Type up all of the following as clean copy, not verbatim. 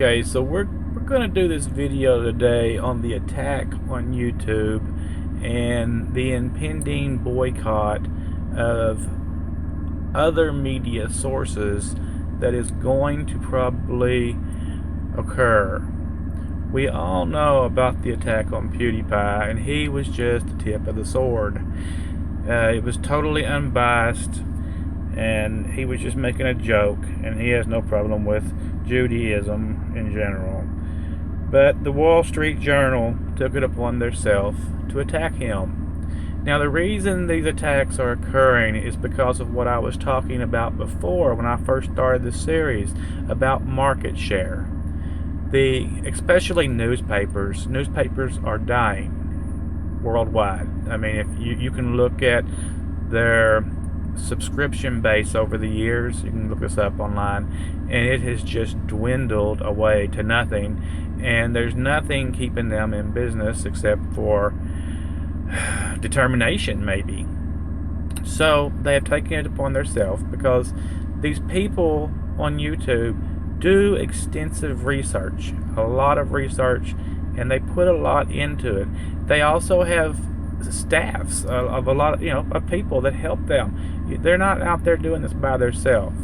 Okay, so we're gonna do this video today on the attack on YouTube and the impending boycott of other media sources that is going to probably occur. We all know about the attack on PewDiePie, and he was just the tip of the sword. It was totally unbiased, and he was just making a joke, and he has no problem with Judaism in general. But the Wall Street Journal took it upon themselves to attack him. Now, the reason these attacks are occurring is because of what I was talking about before when I first started this series about market share. Especially newspapers are dying worldwide. I mean, if you can look at their subscription base over the years, you can look this up online, and it has just dwindled away to nothing, and there's nothing keeping them in business except for determination, maybe. So they have taken it upon themselves because these people on YouTube do extensive research, a lot of research, and they put a lot into it. They also have staffs of a lot of people that help them. They're not out there doing this by themselves.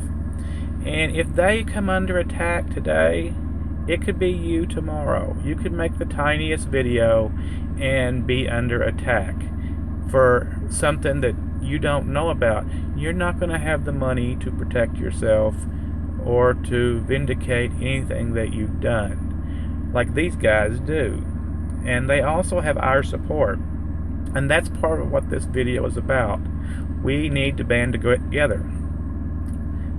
And if they come under attack today, it could be you tomorrow. You could make the tiniest video and be under attack for something that you don't know about. You're not going to have the money to protect yourself or to vindicate anything that you've done like these guys do. And they also have our support. And that's part of what this video is about. We need to band together.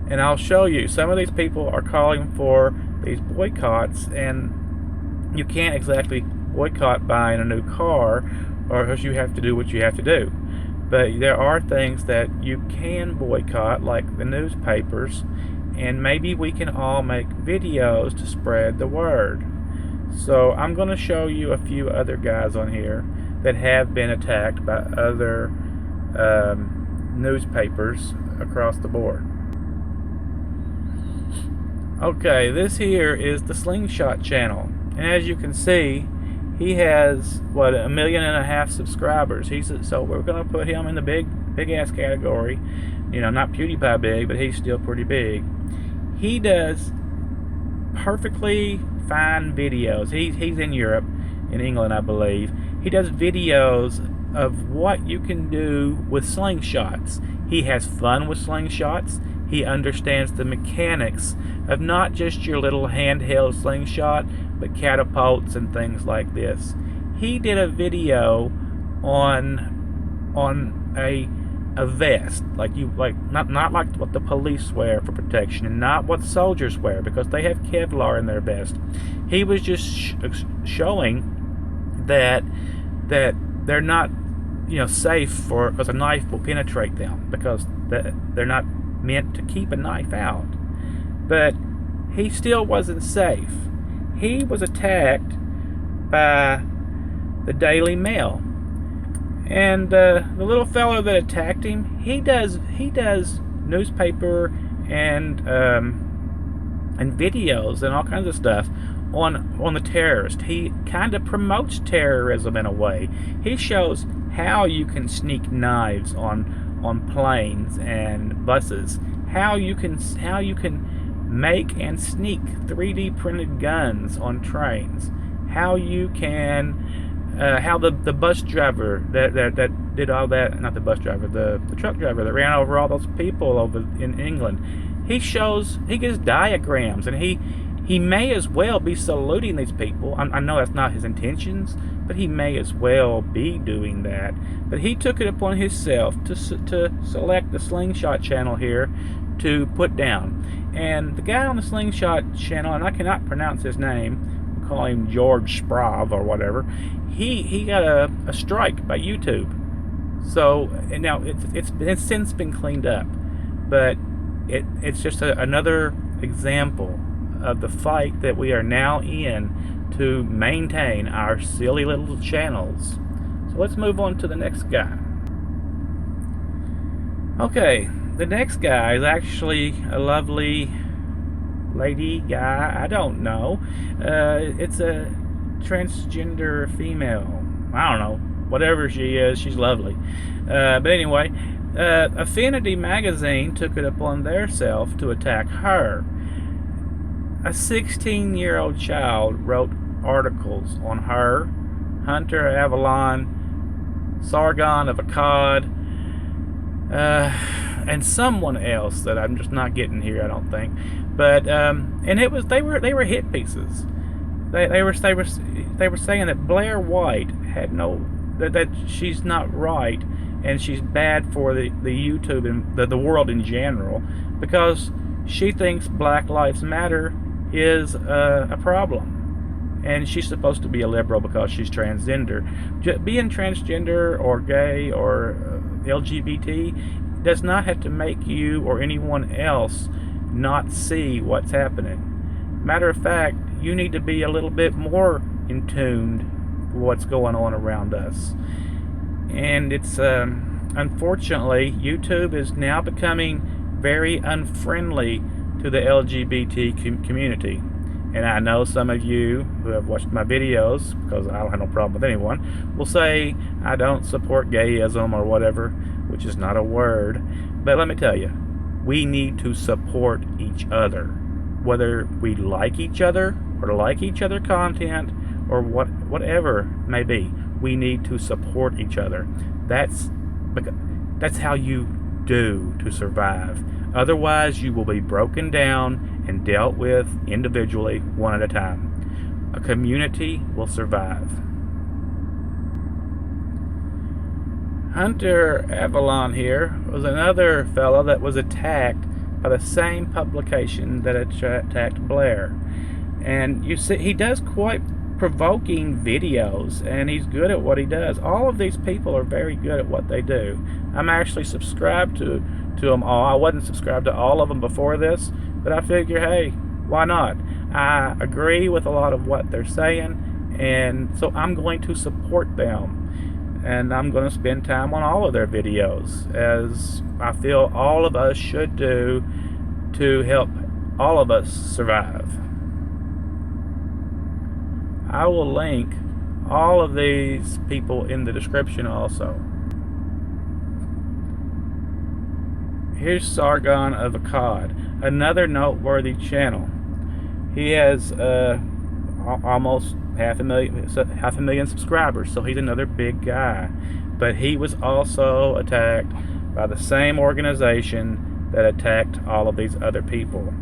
And I'll show you, some of these people are calling for these boycotts, and you can't exactly boycott buying a new car, or else you have to do what you have to do. But there are things that you can boycott, like the newspapers, and maybe we can all make videos to spread the word. So I'm going to show you a few other guys on here that have been attacked by other newspapers across the board. Okay, this here is the Slingshot channel, and as you can see, he has what, 1.5 million subscribers. So we're gonna put him in the big ass category. Not PewDiePie big, but he's still pretty big. He does perfectly fine videos. He's in Europe, in England, I believe. He does videos of what you can do with slingshots. He has fun with slingshots. He understands the mechanics of not just your little handheld slingshot, but catapults and things like this. He did a video on a vest, not like what the police wear for protection, and not what soldiers wear, because they have Kevlar in their vest. He was just showing that they're not safe because a knife will penetrate them, because they're not meant to keep a knife out. But he still wasn't safe. He was attacked by the Daily Mail, and the little fellow that attacked him, he does newspaper and videos and all kinds of stuff on the terrorist. He kind of promotes terrorism in a way. He shows how you can sneak knives on planes and buses, how you can make and sneak 3D printed guns on trains, how you can how the bus driver that did all that, not the bus driver, the truck driver that ran over all those people over in England, he gives diagrams, and he may as well be saluting these people. I know that's not his intentions, but he may as well be doing that. But he took it upon himself to select the Slingshot channel here to put down. And the guy on the Slingshot channel, and I cannot pronounce his name, we'll call him George Sprav or whatever, he got a strike by YouTube. So now it's since been cleaned up, but it's just another example of the fight that we are now in to maintain our silly little channels. So let's move on to the next guy. Okay, the next guy is actually a lovely lady, guy, I don't know. It's a transgender female. I don't know. Whatever she is, she's lovely. But anyway, Affinity Magazine took it upon theirself to attack her. A 16-year-old child wrote articles on her, Hunter Avalon, Sargon of Akkad, and someone else that I'm just not getting here, I don't think. But and it was they were hit pieces. They were saying that Blair White had no that she's not right, and she's bad for the YouTube and the world in general, because she thinks Black Lives Matter is a problem, and she's supposed to be a liberal because she's transgender. Being transgender or gay or LGBT does not have to make you or anyone else not see what's happening. Matter of fact, you need to be a little bit more in tune with what's going on around us. And it's unfortunately, YouTube is now becoming very unfriendly to the LGBT community. And I know some of you who have watched my videos, because I don't have no problem with anyone, will say I don't support gayism or whatever, which is not a word. But let me tell you, we need to support each other. Whether we like each other or like each other content or whatever may be, we need to support each other. That's how you do to survive. Otherwise, you will be broken down and dealt with individually, one at a time. A community will survive. Hunter Avalon here was another fellow that was attacked by the same publication that attacked Blair. And you see, he does quite provoking videos, and he's good at what he does. All of these people are very good at what they do. I'm actually subscribed to them all. I wasn't subscribed to all of them before this, but I figure, hey, why not? I agree with a lot of what they're saying, and so I'm going to support them, and I'm going to spend time on all of their videos, as I feel all of us should do to help all of us survive. I will link all of these people in the description also. Here's Sargon of Akkad, another noteworthy channel. He has almost half a million subscribers, so he's another big guy. But he was also attacked by the same organization that attacked all of these other people.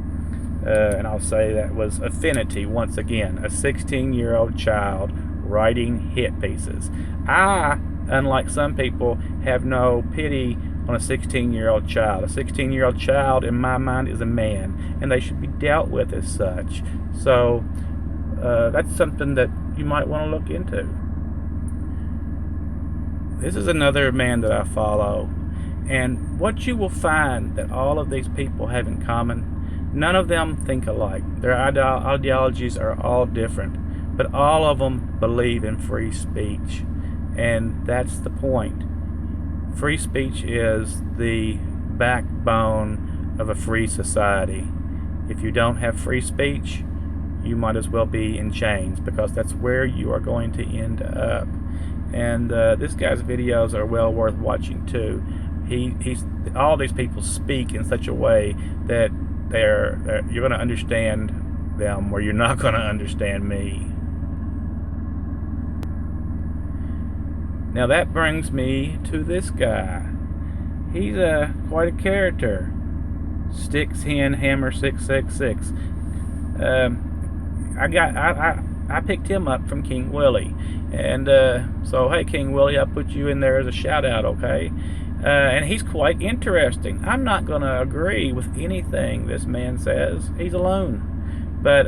And I'll say that was Affinity, once again, a 16-year-old child writing hit pieces. I, unlike some people, have no pity on a 16-year-old child. A 16-year-old child, in my mind, is a man, and they should be dealt with as such. So that's something that you might want to look into. This is another man that I follow, and what you will find that all of these people have in common, none of them think alike. Their ideologies are all different, but all of them believe in free speech, and that's the point. Free speech is the backbone of a free society. If you don't have free speech, you might as well be in chains, because that's where you are going to end up. And this guy's videos are well worth watching too. He's all these people speak in such a way that you're going to understand them, or you're not going to understand me. Now that brings me to this guy. He's quite a character. Sticks Hen Hammer 666. I picked him up from King Willie, and so hey, King Willie, I put you in there as a shout out, okay? And he's quite interesting. I'm not going to agree with anything this man says. He's alone, but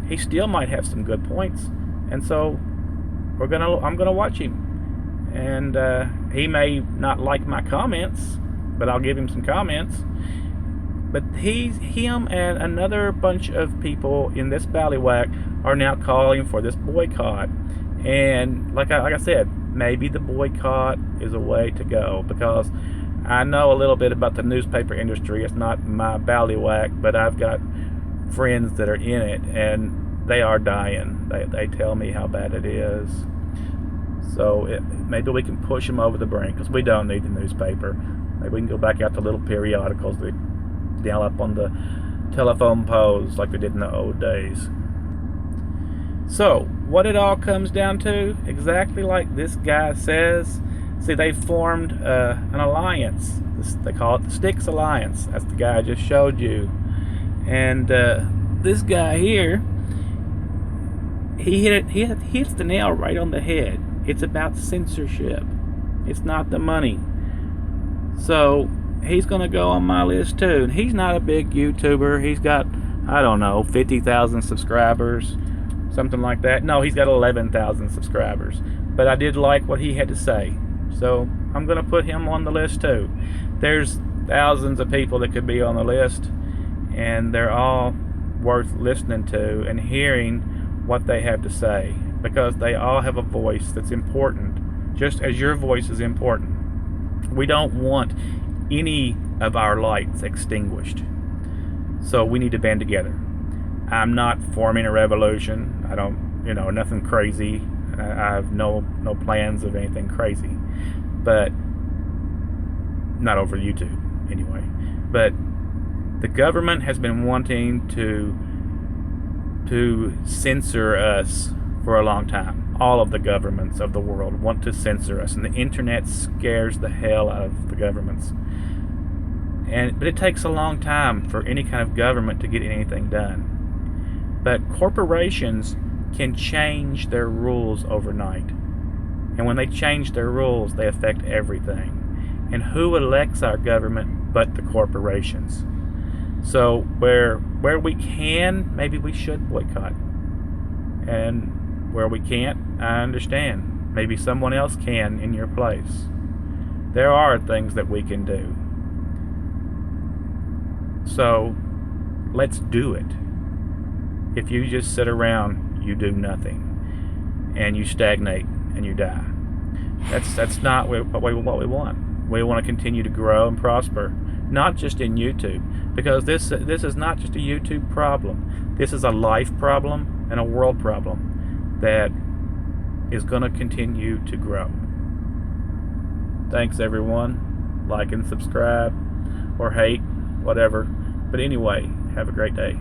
he still might have some good points, and so I'm gonna watch him. And he may not like my comments, but I'll give him some comments. But him and another bunch of people in this ballywhack are now calling for this boycott. And like I said, maybe the boycott is a way to go, because I know a little bit about the newspaper industry. It's not my ballywhack, but I've got friends that are in it, and they are dying. They tell me how bad it is. So maybe we can push them over the brink, because we don't need the newspaper. Maybe we can go back out to little periodicals that nail up on the telephone poles like they did in the old days. So what it all comes down to, exactly like this guy says. See, they formed an alliance. They call it the Sticks Alliance. That's the guy I just showed you. And this guy here, he hits the nail right on the head. It's about censorship. It's not the money. So he's going to go on my list too. And he's not a big YouTuber. He's got, I don't know, 50,000 subscribers, something like that. No, he's got 11,000 subscribers. But I did like what he had to say. So I'm going to put him on the list too. There's thousands of people that could be on the list, and they're all worth listening to and hearing what they have to say, because they all have a voice that's important, just as your voice is important. We don't want any of our lights extinguished, so we need to band together. I'm not forming a revolution. I don't, nothing crazy. I have no plans of anything crazy, but not over YouTube anyway. But the government has been wanting to censor us for a long time. All of the governments of the world want to censor us, and the internet scares the hell out of the governments. But it takes a long time for any kind of government to get anything done. But corporations can change their rules overnight. And when they change their rules, they affect everything. And who elects our government but the corporations? So where we can, maybe we should boycott. And where we can't, I understand. Maybe someone else can in your place. There are things that we can do. So let's do it. If you just sit around, you do nothing, and you stagnate and you die. That's not what we want. We want to continue to grow and prosper, not just in YouTube, because this is not just a YouTube problem. This is a life problem and a world problem that is going to continue to grow. Thanks, everyone. Like and subscribe, or hate, whatever. But anyway, have a great day.